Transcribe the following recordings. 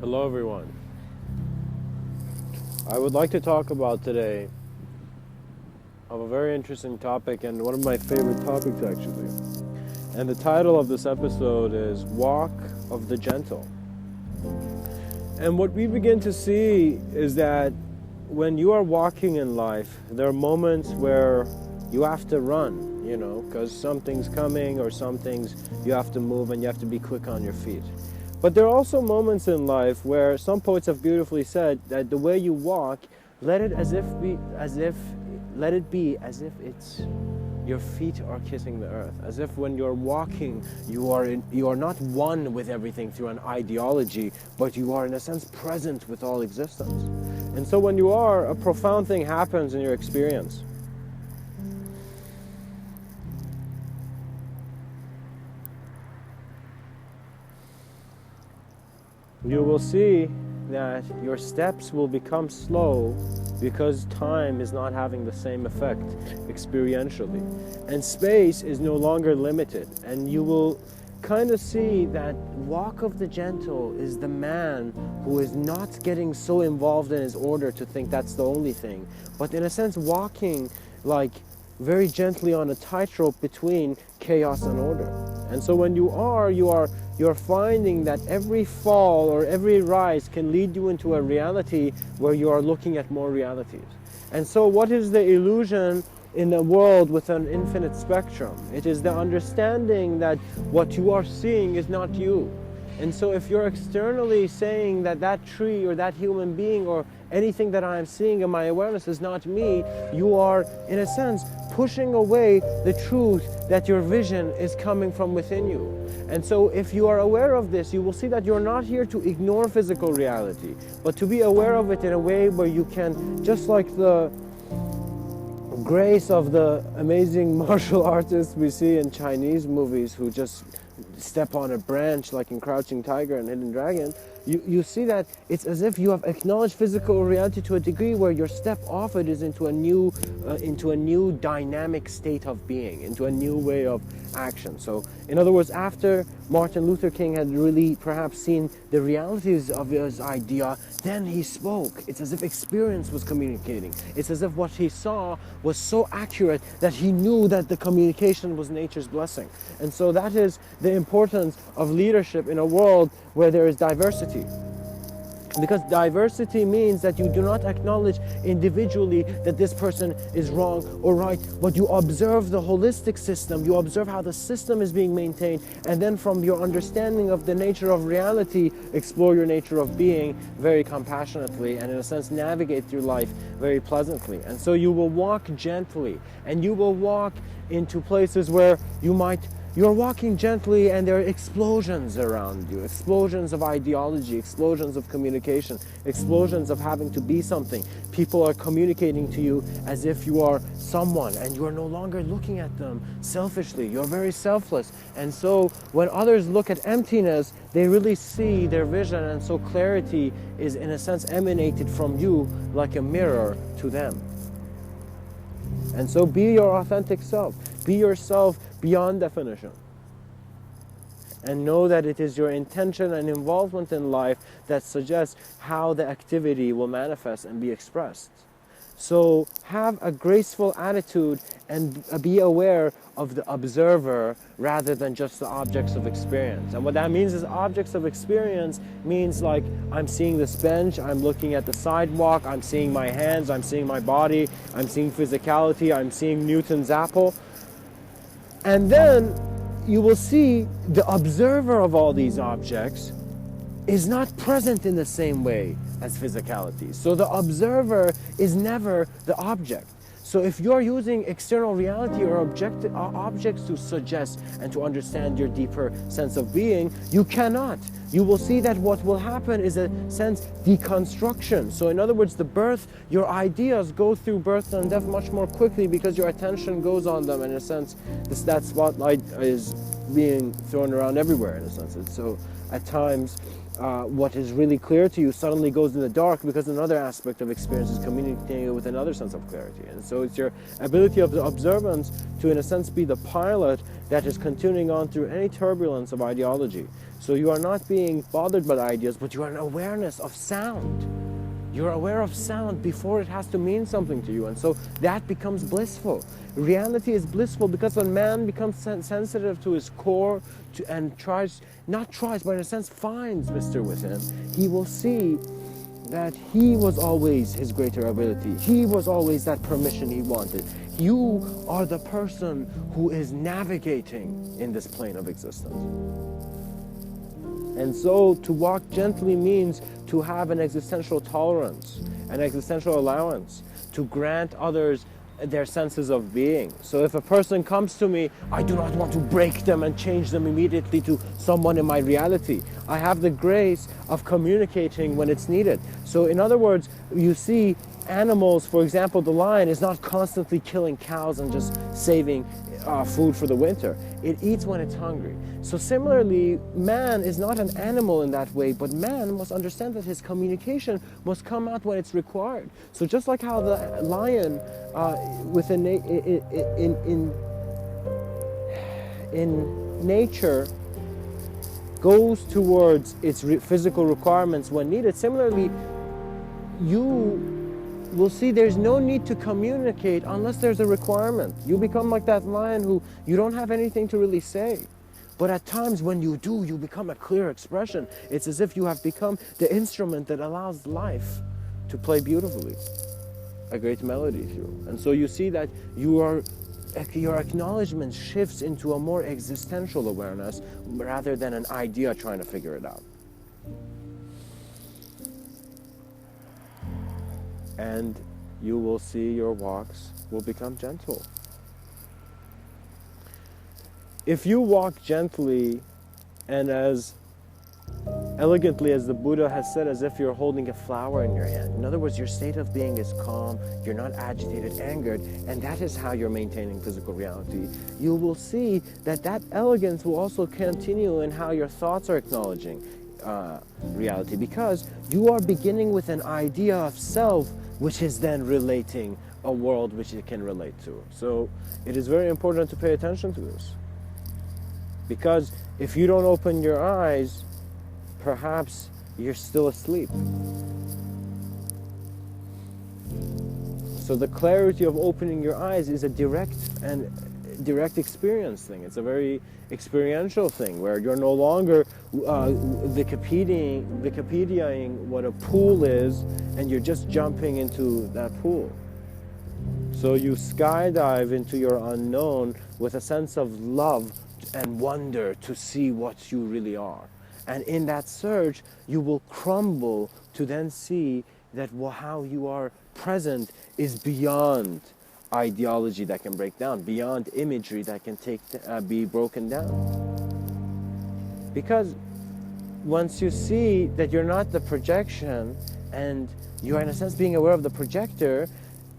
Hello everyone. I would like to talk about today of a very interesting topic and one of my favorite topics actually. And the title of this episode is Walk of the Gentle. And what we begin to see is that when you are walking in life, there are moments where you have to run, because something's coming or some things you have to move and you have to be quick on your feet. But there are also moments in life where some poets have beautifully said that the way you walk, let it be as if it's your feet are kissing the earth, as if when you're walking, you are not one with everything through an ideology, but you are in a sense present with all existence. And so when you are, a profound thing happens in your experience. You will see that your steps will become slow because time is not having the same effect experientially. And space is no longer limited. And you will kind of see that walk of the gentle is the man who is not getting so involved in his order to think that's the only thing, but in a sense walking like very gently on a tightrope between chaos and order. And so when you're finding that every fall or every rise can lead you into a reality where you are looking at more realities. And so what is the illusion in a world with an infinite spectrum? It is the understanding that what you are seeing is not you. And so if you're externally saying that that tree or that human being or anything that I am seeing in my awareness is not me, you are, in a sense, pushing away the truth that your vision is coming from within you. And so if you are aware of this, you will see that you're not here to ignore physical reality, but to be aware of it in a way where you can, just like the grace of the amazing martial artists we see in Chinese movies who just step on a branch like in Crouching Tiger and Hidden Dragon, you see that it's as if you have acknowledged physical reality to a degree where your step off it is into a new dynamic state of being, into a new way of action. So in other words, after Martin Luther King had really perhaps seen the realities of his idea, then he spoke. It's as if experience was communicating. It's as if what he saw was so accurate that he knew that the communication was nature's blessing. And so that is the importance of leadership in a world where there is diversity. Because diversity means that you do not acknowledge individually that this person is wrong or right, but you observe the holistic system, you observe how the system is being maintained, and then from your understanding of the nature of reality, explore your nature of being very compassionately and in a sense navigate through life very pleasantly. And so you will walk gently, and you will walk into places where you're walking gently and there are explosions around you, explosions of ideology, explosions of communication, explosions of having to be something. People are communicating to you as if you are someone and you are no longer looking at them selfishly. You're very selfless. And so when others look at emptiness, they really see their vision, and so clarity is in a sense emanated from you like a mirror to them. And so be your authentic self. Be yourself beyond definition. And know that it is your intention and involvement in life that suggests how the activity will manifest and be expressed. So have a graceful attitude and be aware of the observer rather than just the objects of experience. And what that means is objects of experience means like I'm seeing this bench, I'm looking at the sidewalk, I'm seeing my hands, I'm seeing my body, I'm seeing physicality, I'm seeing Newton's apple. And then you will see the observer of all these objects is not present in the same way as physicality. So the observer is never the object. So if you're using external reality or objects to suggest and to understand your deeper sense of being, you cannot. You will see that what will happen is a sense deconstruction. So in other words, your ideas go through birth and death much more quickly because your attention goes on them. In a sense, that spotlight is being thrown around everywhere in a sense. And so at times what is really clear to you suddenly goes in the dark, because another aspect of experience is communicating with another sense of clarity. And so it's your ability of the observance to, in a sense, be the pilot that is continuing on through any turbulence of ideology. So you are not being bothered by the ideas, but you are an awareness of sound. You're aware of sound before it has to mean something to you, and so that becomes blissful. Reality is blissful because when man becomes sensitive to his core and but in a sense finds Mr. Within, he will see that he was always his greater ability. He was always that permission he wanted. You are the person who is navigating in this plane of existence. And so to walk gently means to have an existential tolerance, an existential allowance, to grant others their senses of being. So if a person comes to me, I do not want to break them and change them immediately to someone in my reality. I have the grace of communicating when it's needed. So in other words, you see animals, for example, the lion is not constantly killing cows and just saving food for the winter. It eats when it's hungry. So similarly, man is not an animal in that way, but man must understand that his communication must come out when it's required. So just like how the lion in nature goes towards its physical requirements when needed, similarly, you will see there's no need to communicate unless there's a requirement. You become like that lion who you don't have anything to really say. But at times when you do, you become a clear expression. It's as if you have become the instrument that allows life to play beautifully, a great melody through. And so you see that your acknowledgement shifts into a more existential awareness rather than an idea trying to figure it out. And you will see your walks will become gentle. If you walk gently and as elegantly as the Buddha has said, as if you're holding a flower in your hand. In other words, your state of being is calm, you're not agitated, angered, and that is how you're maintaining physical reality. You will see that that elegance will also continue in how your thoughts are acknowledging reality, because you are beginning with an idea of self, which is then relating a world which it can relate to. So it is very important to pay attention to this. Because if you don't open your eyes, perhaps you're still asleep. So the clarity of opening your eyes is a direct experience thing. It's a very experiential thing where you're no longer Wikipediaing what a pool is, and you're just jumping into that pool. So you skydive into your unknown with a sense of love and wonder to see what you really are. And in that search, you will crumble to then see that how you are present is beyond ideology that can break down, beyond imagery that can be broken down. Because once you see that you're not the projection and you're in a sense being aware of the projector,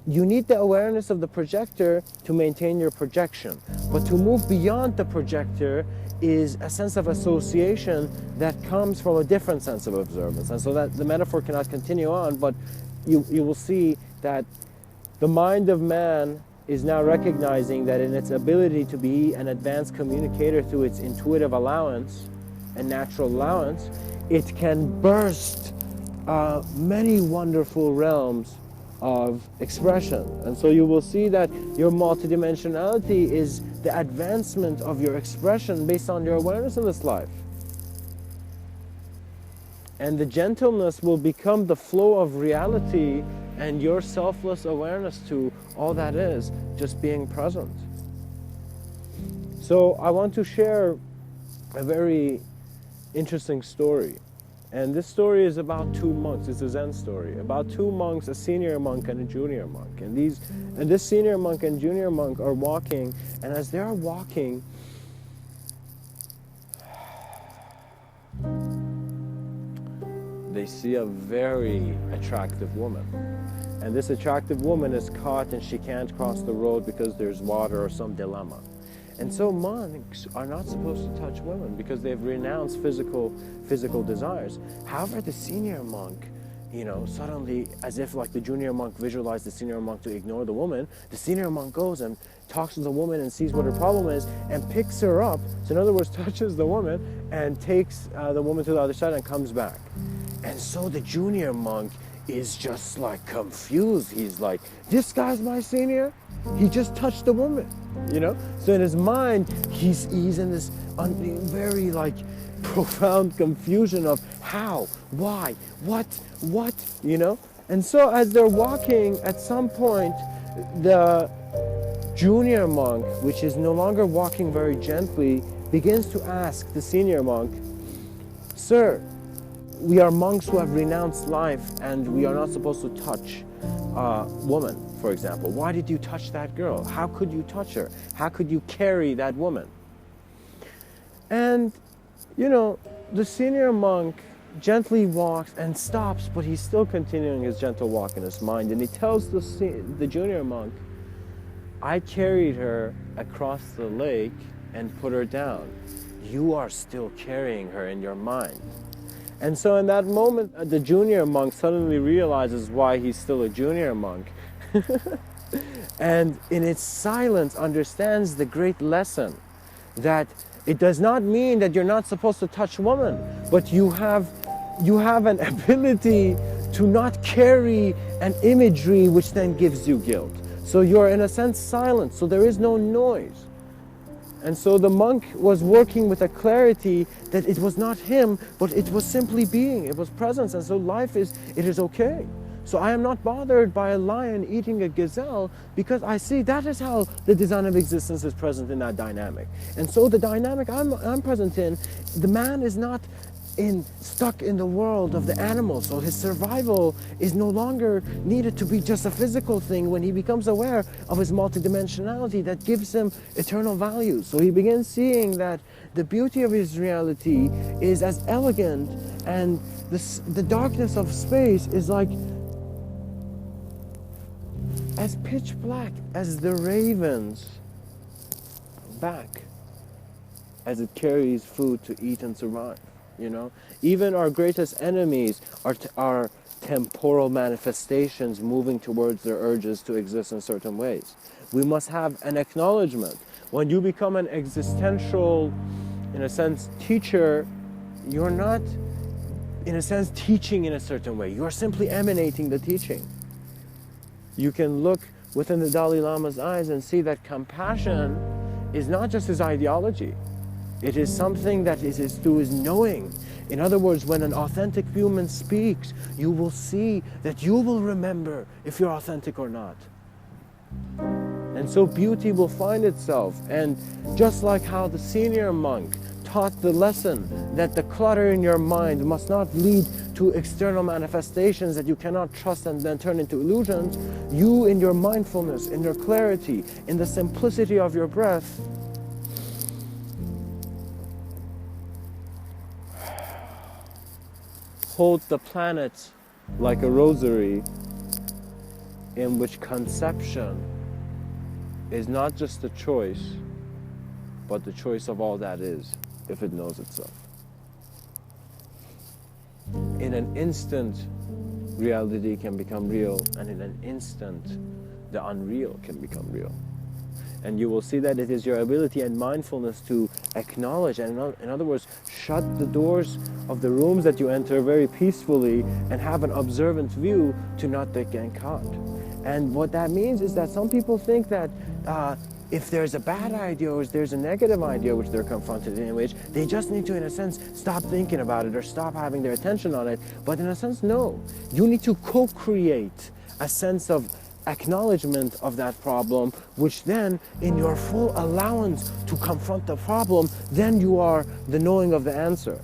you need the awareness of the projector to maintain your projection. But to move beyond the projector is a sense of association that comes from a different sense of observance. And so that the metaphor cannot continue on, but you will see that the mind of man is now recognizing that in its ability to be an advanced communicator through its intuitive allowance and natural allowance, it can burst many wonderful realms of expression. And so you will see that your multidimensionality is the advancement of your expression based on your awareness in this life. And the gentleness will become the flow of reality and your selfless awareness to all that is just being present. So I want to share a very interesting story. And this story is about two monks. It's a Zen story about two monks, a senior monk and a junior monk. And this senior monk and junior monk are walking, and as they are walking, they see a very attractive woman. And this attractive woman is caught and she can't cross the road because there's water or some dilemma. And so monks are not supposed to touch women because they've renounced physical desires. However, the senior monk, suddenly, as if like the junior monk visualized the senior monk to ignore the woman, the senior monk goes and talks to the woman and sees what her problem is and picks her up. So in other words, touches the woman and takes the woman to the other side and comes back. And so the junior monk is just like confused. He's like, this guy's my senior? He just touched the woman, So in his mind, he's in this very like profound confusion of how, why, what, And so as they're walking, at some point, the junior monk, which is no longer walking very gently, begins to ask the senior monk, "Sir, we are monks who have renounced life and we are not supposed to touch a woman, for example. Why did you touch that girl? How could you touch her? How could you carry that woman?" And, the senior monk gently walks and stops, but he's still continuing his gentle walk in his mind. And he tells the junior monk, "I carried her across the lake and put her down. You are still carrying her in your mind." And so in that moment, the junior monk suddenly realizes why he's still a junior monk. And in its silence understands the great lesson that it does not mean that you're not supposed to touch women, but you have an ability to not carry an imagery which then gives you guilt. So you're in a sense silent, so there is no noise. And so the monk was working with a clarity that it was not him, but it was simply being, it was presence. And so it is okay. So I am not bothered by a lion eating a gazelle because I see that is how the design of existence is present in that dynamic. And so the dynamic I'm present in, the man is not stuck in the world of the animals. So his survival is no longer needed to be just a physical thing when he becomes aware of his multidimensionality that gives him eternal value. So he begins seeing that the beauty of his reality is as elegant, and the darkness of space is like as pitch black as the raven's back as it carries food to eat and survive. Even our greatest enemies are temporal manifestations moving towards their urges to exist in certain ways. We must have an acknowledgement. When you become an existential, in a sense, teacher, you're not, in a sense, teaching in a certain way. You're simply emanating the teaching. You can look within the Dalai Lama's eyes and see that compassion is not just his ideology. It is something that is through his knowing. In other words, when an authentic human speaks, you will see that you will remember if you're authentic or not. And so beauty will find itself. And just like how the senior monk taught the lesson that the clutter in your mind must not lead to external manifestations that you cannot trust and then turn into illusions, you in your mindfulness, in your clarity, in the simplicity of your breath, hold the planet like a rosary in which conception is not just a choice, but the choice of all that is, if it knows itself. In an instant, reality can become real, and in an instant, the unreal can become real. And you will see that it is your ability and mindfulness to acknowledge, and in other words, shut the doors of the rooms that you enter very peacefully and have an observant view to not get caught. And what that means is that some people think that if there's a bad idea or there's a negative idea which they're confronted in, which they just need to, in a sense, stop thinking about it or stop having their attention on it. But in a sense, no. You need to co-create a sense of acknowledgement of that problem, which then, in your full allowance to confront the problem, then you are the knowing of the answer.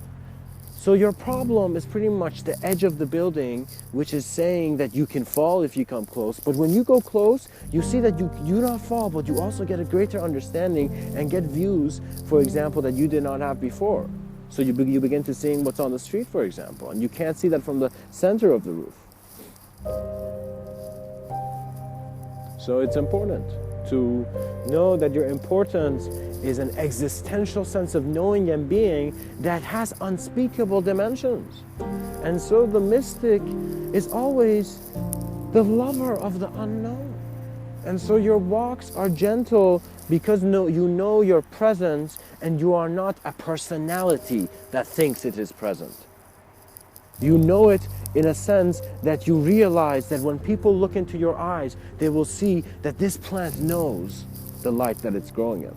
So your problem is pretty much the edge of the building, which is saying that you can fall if you come close. But when you go close, you see that you do not fall, but you also get a greater understanding and get views, for example, that you did not have before. So you begin to see what's on the street, for example, and you can't see that from the center of the roof. So it's important. to know that your importance is an existential sense of knowing and being that has unspeakable dimensions. And so the mystic is always the lover of the unknown. And so your walks are gentle because you know your presence, and you are not a personality that thinks it is present. You know it in a sense that you realize that when people look into your eyes, they will see that this plant knows the light that it's growing in.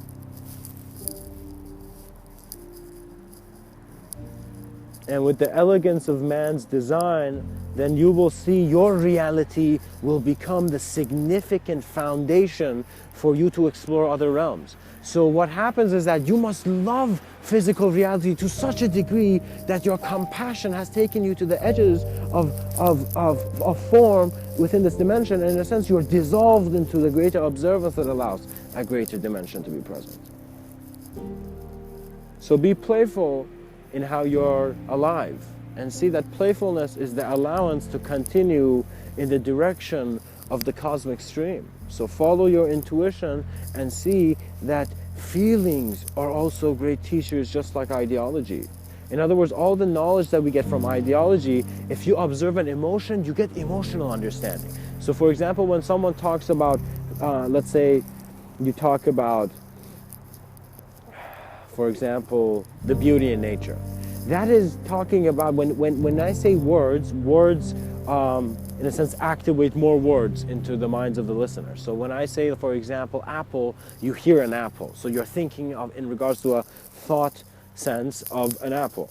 And with the elegance of man's design, then you will see your reality will become the significant foundation for you to explore other realms. So what happens is that you must love physical reality to such a degree that your compassion has taken you to the edges of form within this dimension, and in a sense you are dissolved into the greater observance that allows a greater dimension to be present. So be playful in how you're alive, and see that playfulness is the allowance to continue in the direction of the cosmic stream. So follow your intuition and see that feelings are also great teachers, just like ideology. In other words, all the knowledge that we get from ideology, if you observe an emotion, you get emotional understanding. So for example, when someone talks about, let's say you talk about, for example, the beauty in nature. That is talking about, when I say words, in a sense activate more words into the minds of the listener. So when I say, for example, apple, you hear an apple. So you're thinking of, in regards to a thought sense of an apple.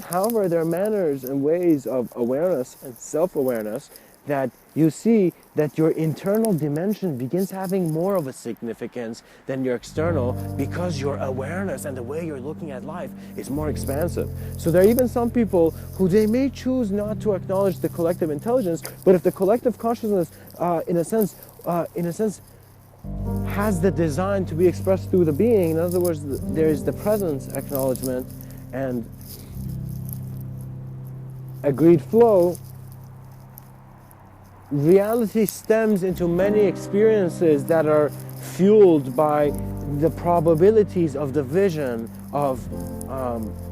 However, there are manners and ways of awareness and self-awareness that you see that your internal dimension begins having more of a significance than your external, because your awareness and the way you're looking at life is more expansive. So there are even some people who they may choose not to acknowledge the collective intelligence, but if the collective consciousness, in a sense, has the design to be expressed through the being, in other words, there is the presence acknowledgement and agreed flow, reality stems into many experiences that are fueled by the probabilities of the vision of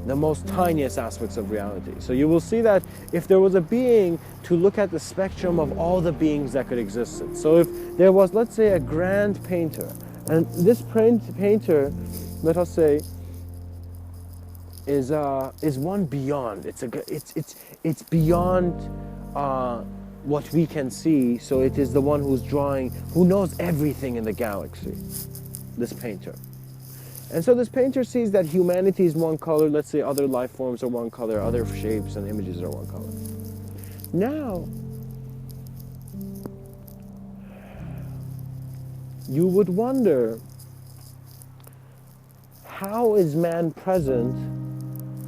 the most tiniest aspects of reality. So you will see that if there was a being to look at the spectrum of all the beings that could exist, so if there was, let's say, a grand painter, and this painter, let us say, is one beyond. It's beyond what we can see. So it is the one who's drawing, who knows everything in the galaxy, this painter. And so this painter sees that humanity is one color, let's say other life forms are one color, other shapes and images are one color. Now, you would wonder, how is man present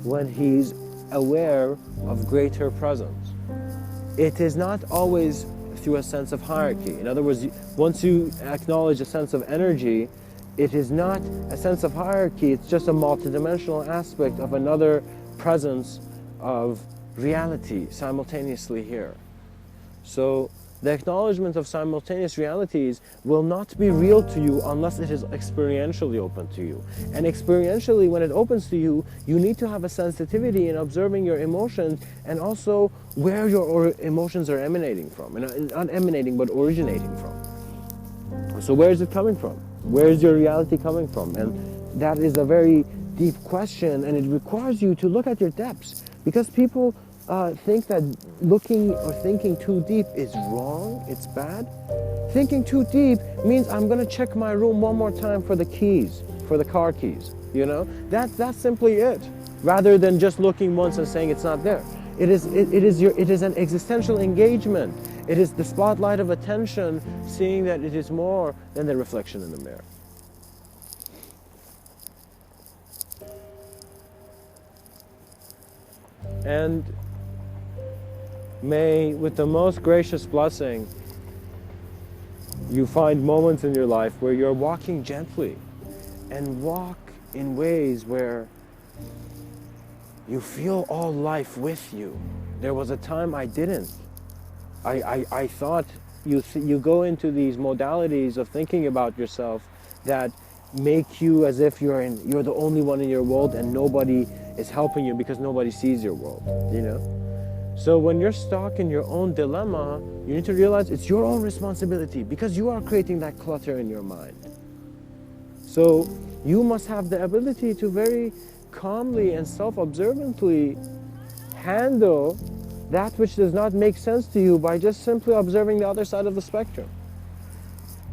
when he's aware of greater presence? It is not always through a sense of hierarchy. In other words, once you acknowledge a sense of energy, it is not a sense of hierarchy, it's just a multidimensional aspect of another presence of reality simultaneously here. So the acknowledgement of simultaneous realities will not be real to you unless it is experientially open to you. And experientially, when it opens to you, you need to have a sensitivity in observing your emotions and also where your emotions are emanating from. And not emanating, but originating from. So where is it coming from? Where is your reality coming from? And that is a very deep question, and it requires you to look at your depths. Because people think that looking or thinking too deep is wrong, it's bad. Thinking too deep means I'm going to check my room one more time for the keys, for the car keys, you know? That's simply it, rather than just looking once and saying it's not there. It is an existential engagement. It is the spotlight of attention, seeing that it is more than the reflection in the mirror. And may, with the most gracious blessing, you find moments in your life where you're walking gently and walk in ways where you feel all life with you. There was a time I didn't. I thought you go into these modalities of thinking about yourself that make you as if you're the only one in your world and nobody is helping you because nobody sees your world, you know? So when you're stuck in your own dilemma, you need to realize it's your own responsibility because you are creating that clutter in your mind. So you must have the ability to very calmly and self-observantly handle that which does not make sense to you by just simply observing the other side of the spectrum.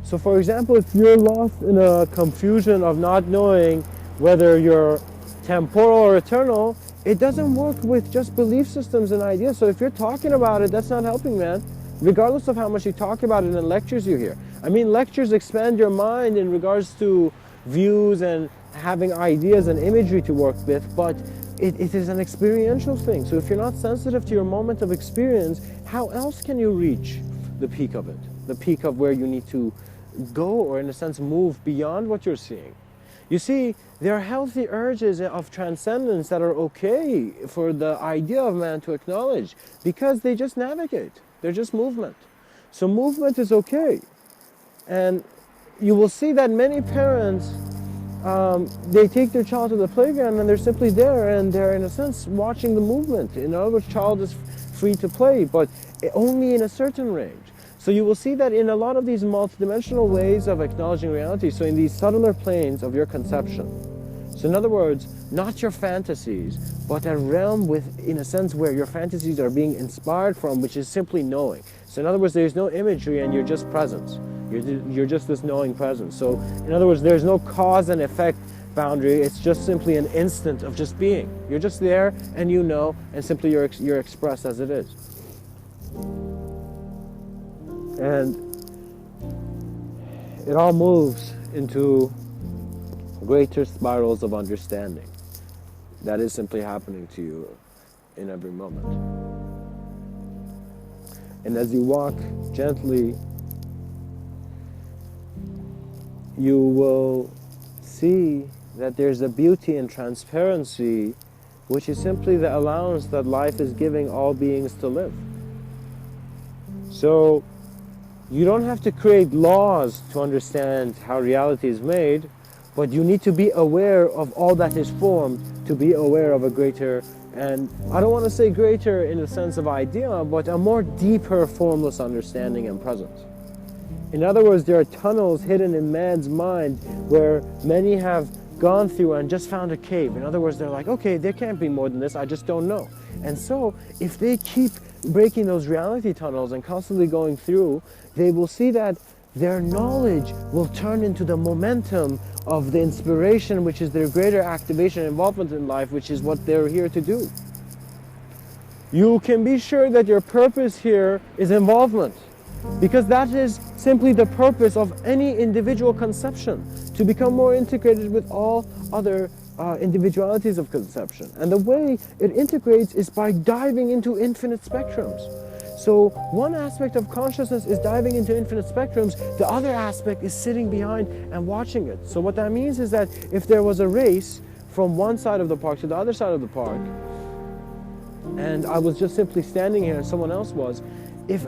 So for example, if you're lost in a confusion of not knowing whether you're temporal or eternal, it doesn't work with just belief systems and ideas. So if you're talking about it, that's not helping, man. Regardless of how much you talk about it in lectures you hear. I mean, lectures expand your mind in regards to views and having ideas and imagery to work with, but it is an experiential thing. So if you're not sensitive to your moment of experience, how else can you reach the peak of it? The peak of where you need to go, or in a sense move beyond what you're seeing. You see, there are healthy urges of transcendence that are okay for the idea of man to acknowledge because they just navigate. They're just movement. So movement is okay. And you will see that many parents, they take their child to the playground and they're simply there and they're in a sense watching the movement. In other words, child is free to play, but only in a certain range. So you will see that in a lot of these multidimensional ways of acknowledging reality, so in these subtler planes of your conception. So in other words, not your fantasies, but a realm with, in a sense, where your fantasies are being inspired from, which is simply knowing. So in other words, there's no imagery and you're just presence. You're just this knowing presence. So in other words, there's no cause and effect boundary. It's just simply an instant of just being. You're just there and you know, and simply you're expressed as it is. And it all moves into greater spirals of understanding. That is simply happening to you in every moment. And as you walk gently, you will see that there's a beauty and transparency which is simply the allowance that life is giving all beings to live. So you don't have to create laws to understand how reality is made, but you need to be aware of all that is formed to be aware of a greater, and I don't want to say greater in the sense of idea, but a more deeper formless understanding and presence. In other words, there are tunnels hidden in man's mind where many have gone through and just found a cave. In other words, they're like, okay, there can't be more than this, I just don't know. And so if they keep breaking those reality tunnels and constantly going through, they will see that their knowledge will turn into the momentum of the inspiration, which is their greater activation and involvement in life, which is what they're here to do. You can be sure that your purpose here is involvement, because that is simply the purpose of any individual conception, to become more integrated with all other individualities of conception. And the way it integrates is by diving into infinite spectrums. So one aspect of consciousness is diving into infinite spectrums, the other aspect is sitting behind and watching it. So what that means is that if there was a race from one side of the park to the other side of the park, and I was just simply standing here and someone else was, if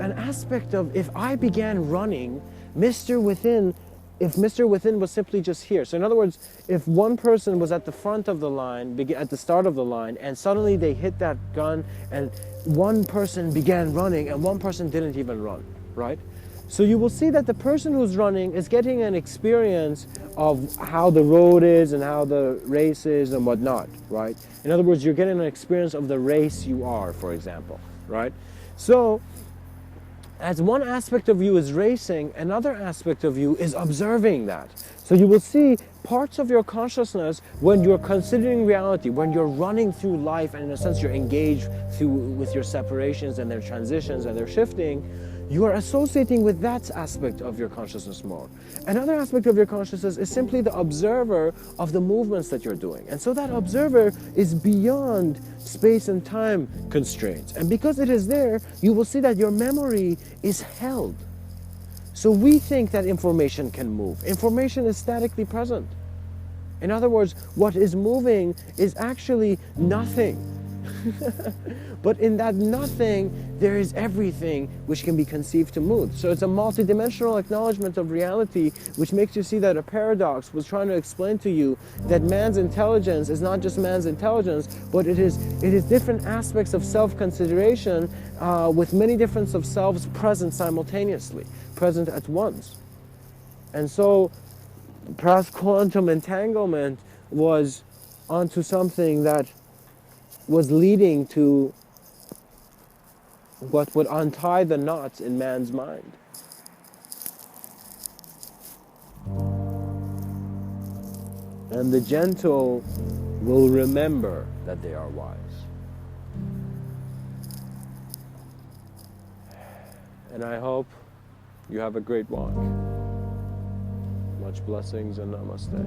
I began running, if Mr. Within was simply just here. So in other words, if one person was at the front of the line, at the start of the line, and suddenly they hit that gun and one person began running and one person didn't even run, right? So you will see that the person who's running is getting an experience of how the road is and how the race is and whatnot, right? In other words, you're getting an experience of the race you are, for example, right? So as one aspect of you is racing, another aspect of you is observing that. So you will see parts of your consciousness when you're considering reality, when you're running through life, and in a sense you're engaged with your separations and their transitions and their shifting, you are associating with that aspect of your consciousness more. Another aspect of your consciousness is simply the observer of the movements that you're doing. And so that observer is beyond space and time constraints. And because it is there, you will see that your memory is held. So we think that information can move. Information is statically present. In other words, what is moving is actually nothing. But in that nothing, there is everything which can be conceived to move. So it's a multidimensional acknowledgement of reality, which makes you see that a paradox was trying to explain to you that man's intelligence is not just man's intelligence, but it is different aspects of self-consideration with many different of selves present simultaneously, present at once. And so perhaps quantum entanglement was onto something that was leading to what would untie the knots in man's mind. And the gentle will remember that they are wise. And I hope you have a great walk. Much blessings and namaste.